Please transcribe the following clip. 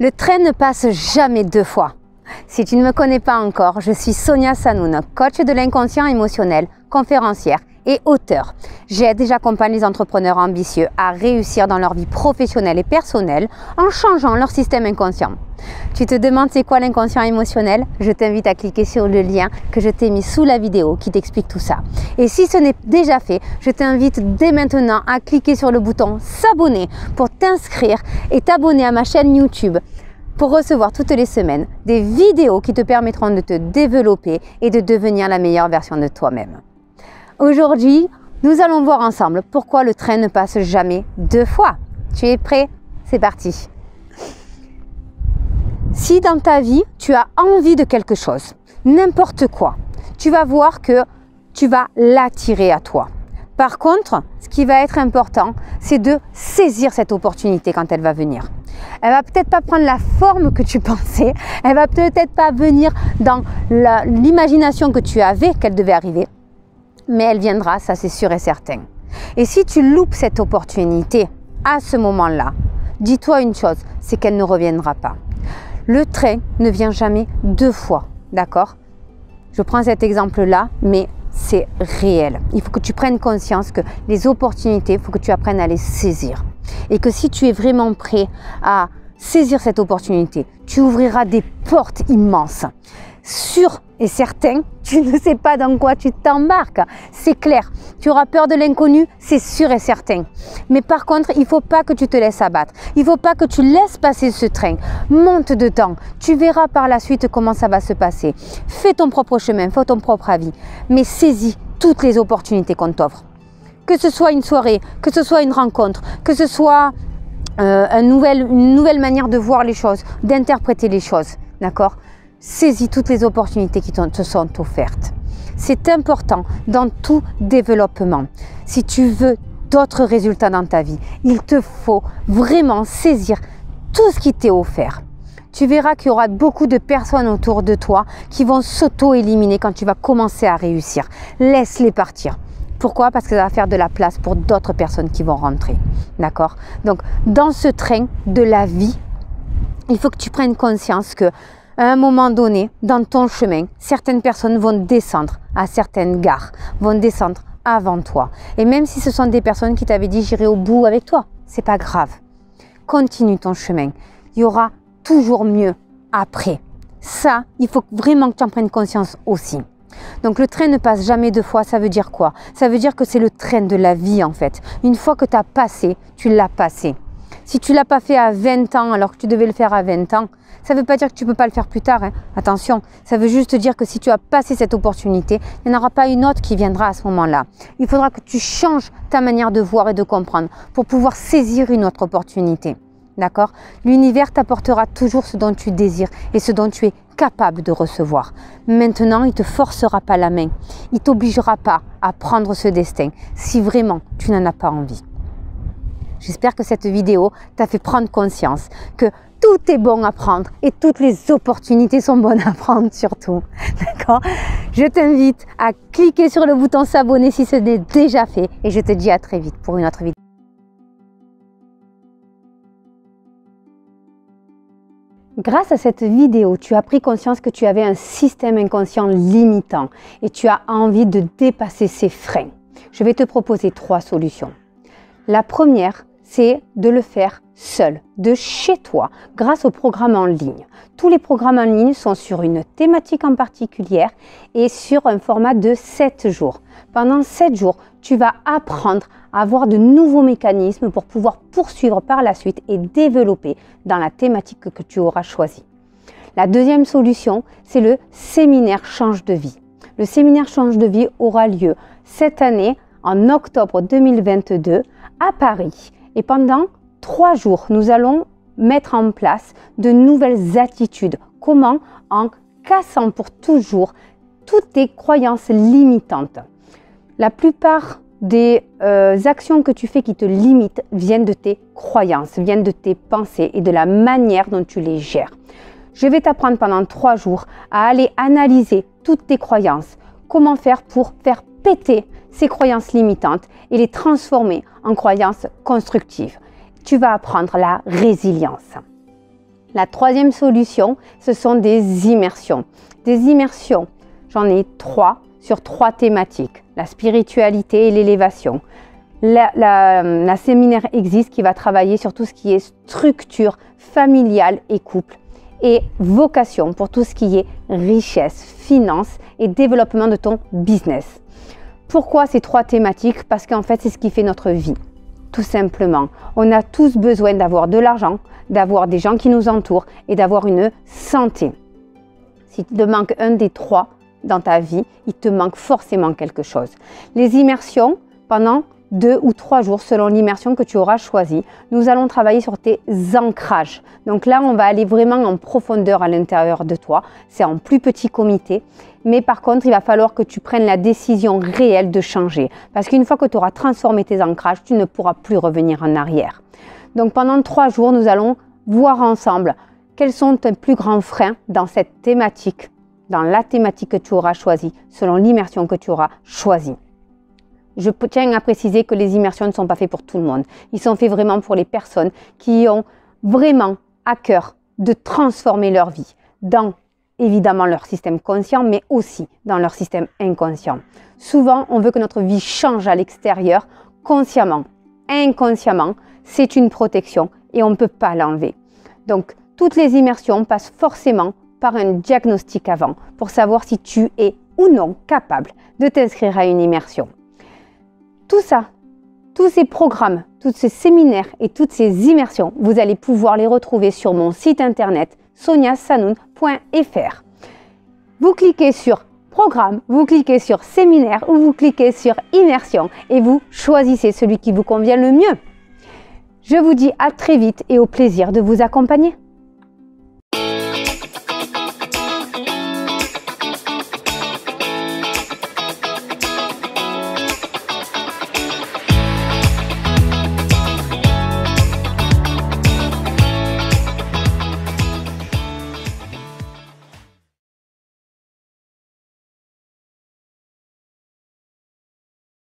Le train ne passe jamais deux fois. Si tu ne me connais pas encore, je suis Sonia Sanoun, coach de l'inconscient émotionnel, conférencière et auteure. J'aide et j'accompagne les entrepreneurs ambitieux à réussir dans leur vie professionnelle et personnelle en changeant leur système inconscient. Tu te demandes c'est quoi l'inconscient émotionnel? Je t'invite à cliquer sur le lien que je t'ai mis sous la vidéo qui t'explique tout ça. Et si ce n'est déjà fait, je t'invite dès maintenant à cliquer sur le bouton s'abonner pour t'inscrire et t'abonner à ma chaîne YouTube pour recevoir toutes les semaines des vidéos qui te permettront de te développer et de devenir la meilleure version de toi-même. Aujourd'hui, nous allons voir ensemble pourquoi le train ne passe jamais deux fois. Tu es prêt? C'est parti! Si dans ta vie, tu as envie de quelque chose, n'importe quoi, tu vas voir que tu vas l'attirer à toi. Par contre, ce qui va être important, c'est de saisir cette opportunité quand elle va venir. Elle va peut-être pas prendre la forme que tu pensais, elle va peut-être pas venir dans l'imagination que tu avais qu'elle devait arriver, mais elle viendra, ça c'est sûr et certain. Et si tu loupes cette opportunité à ce moment-là, dis-toi une chose, c'est qu'elle ne reviendra pas. Le train ne vient jamais deux fois, d'accord? Je prends cet exemple-là, mais c'est réel. Il faut que tu prennes conscience que les opportunités, il faut que tu apprennes à les saisir. Et que si tu es vraiment prêt à saisir cette opportunité, tu ouvriras des portes immenses. Sûr et certain, tu ne sais pas dans quoi tu t'embarques. C'est clair, tu auras peur de l'inconnu, c'est sûr et certain. Mais par contre, il ne faut pas que tu te laisses abattre. Il ne faut pas que tu laisses passer ce train. Monte dedans. Tu verras par la suite comment ça va se passer. Fais ton propre chemin, fais ton propre avis. Mais saisis toutes les opportunités qu'on t'offre. Que ce soit une soirée, que ce soit une rencontre, que ce soit une nouvelle manière de voir les choses, d'interpréter les choses. D'accord ? Saisis toutes les opportunités qui te sont offertes. C'est important dans tout développement. Si tu veux d'autres résultats dans ta vie, il te faut vraiment saisir tout ce qui t'est offert. Tu verras qu'il y aura beaucoup de personnes autour de toi qui vont s'auto-éliminer quand tu vas commencer à réussir. Laisse-les partir. Pourquoi? Parce que ça va faire de la place pour d'autres personnes qui vont rentrer. D'accord? Donc, dans ce train de la vie, il faut que tu prennes conscience que à un moment donné, dans ton chemin, certaines personnes vont descendre à certaines gares, vont descendre avant toi. Et même si ce sont des personnes qui t'avaient dit j'irai au bout avec toi, c'est pas grave. Continue ton chemin. Il y aura toujours mieux après. Ça, il faut vraiment que tu en prennes conscience aussi. Donc le train ne passe jamais deux fois, ça veut dire quoi? Ça veut dire que c'est le train de la vie en fait. Une fois que tu as passé, tu l'as passé. Si tu ne l'as pas fait à 20 ans alors que tu devais le faire à 20 ans, ça ne veut pas dire que tu ne peux pas le faire plus tard. Hein. Attention, ça veut juste dire que si tu as passé cette opportunité, il n'y en aura pas une autre qui viendra à ce moment-là. Il faudra que tu changes ta manière de voir et de comprendre pour pouvoir saisir une autre opportunité. D'accord? L'univers t'apportera toujours ce dont tu désires et ce dont tu es capable de recevoir. Maintenant, il ne te forcera pas la main. Il ne t'obligera pas à prendre ce destin si vraiment tu n'en as pas envie. J'espère que cette vidéo t'a fait prendre conscience que tout est bon à prendre et toutes les opportunités sont bonnes à prendre surtout. D'accord? Je t'invite à cliquer sur le bouton s'abonner si ce n'est déjà fait et je te dis à très vite pour une autre vidéo. Grâce à cette vidéo, tu as pris conscience que tu avais un système inconscient limitant et tu as envie de dépasser ces freins. Je vais te proposer 3 solutions. La première, c'est de le faire seul, de chez toi, grâce aux programmes en ligne. Tous les programmes en ligne sont sur une thématique en particulier et sur un format de 7 jours. Pendant 7 jours, tu vas apprendre à avoir de nouveaux mécanismes pour pouvoir poursuivre par la suite et développer dans la thématique que tu auras choisie. La deuxième solution, c'est le séminaire Change de vie. Le séminaire Change de vie aura lieu cette année en octobre 2022 à Paris. Et pendant 3 jours, nous allons mettre en place de nouvelles attitudes. Comment? En cassant pour toujours toutes tes croyances limitantes. La plupart des actions que tu fais qui te limitent viennent de tes croyances, viennent de tes pensées et de la manière dont tu les gères. Je vais t'apprendre pendant 3 jours à aller analyser toutes tes croyances. Comment faire pour faire péter ces croyances limitantes et les transformer en croyances constructives. Tu vas apprendre la résilience. La troisième solution, ce sont des immersions. Des immersions, j'en ai 3 sur 3 thématiques. La spiritualité et l'élévation. La séminaire existe qui va travailler sur tout ce qui est structure familiale et couple. Et vocation pour tout ce qui est richesse, finance et développement de ton business. Pourquoi ces 3 thématiques? Parce qu'en fait, c'est ce qui fait notre vie. Tout simplement, on a tous besoin d'avoir de l'argent, d'avoir des gens qui nous entourent et d'avoir une santé. Si tu te manques un des 3 dans ta vie, il te manque forcément quelque chose. Les immersions, pendant 2 ou 3 jours, selon l'immersion que tu auras choisie, nous allons travailler sur tes ancrages. Donc là, on va aller vraiment en profondeur à l'intérieur de toi. C'est en plus petit comité. Mais par contre, il va falloir que tu prennes la décision réelle de changer. Parce qu'une fois que tu auras transformé tes ancrages, tu ne pourras plus revenir en arrière. Donc pendant 3 jours, nous allons voir ensemble quels sont tes plus grands freins dans cette thématique, dans la thématique que tu auras choisie, selon l'immersion que tu auras choisie. Je tiens à préciser que les immersions ne sont pas faites pour tout le monde. Ils sont faits vraiment pour les personnes qui ont vraiment à cœur de transformer leur vie dans évidemment leur système conscient, mais aussi dans leur système inconscient. Souvent, on veut que notre vie change à l'extérieur, consciemment. Inconsciemment, c'est une protection et on ne peut pas l'enlever. Donc, toutes les immersions passent forcément par un diagnostic avant pour savoir si tu es ou non capable de t'inscrire à une immersion. Tout ça, tous ces programmes, tous ces séminaires et toutes ces immersions, vous allez pouvoir les retrouver sur mon site internet soniasanoun.fr. Vous cliquez sur programme, vous cliquez sur séminaire ou vous cliquez sur immersion et vous choisissez celui qui vous convient le mieux. Je vous dis à très vite et au plaisir de vous accompagner.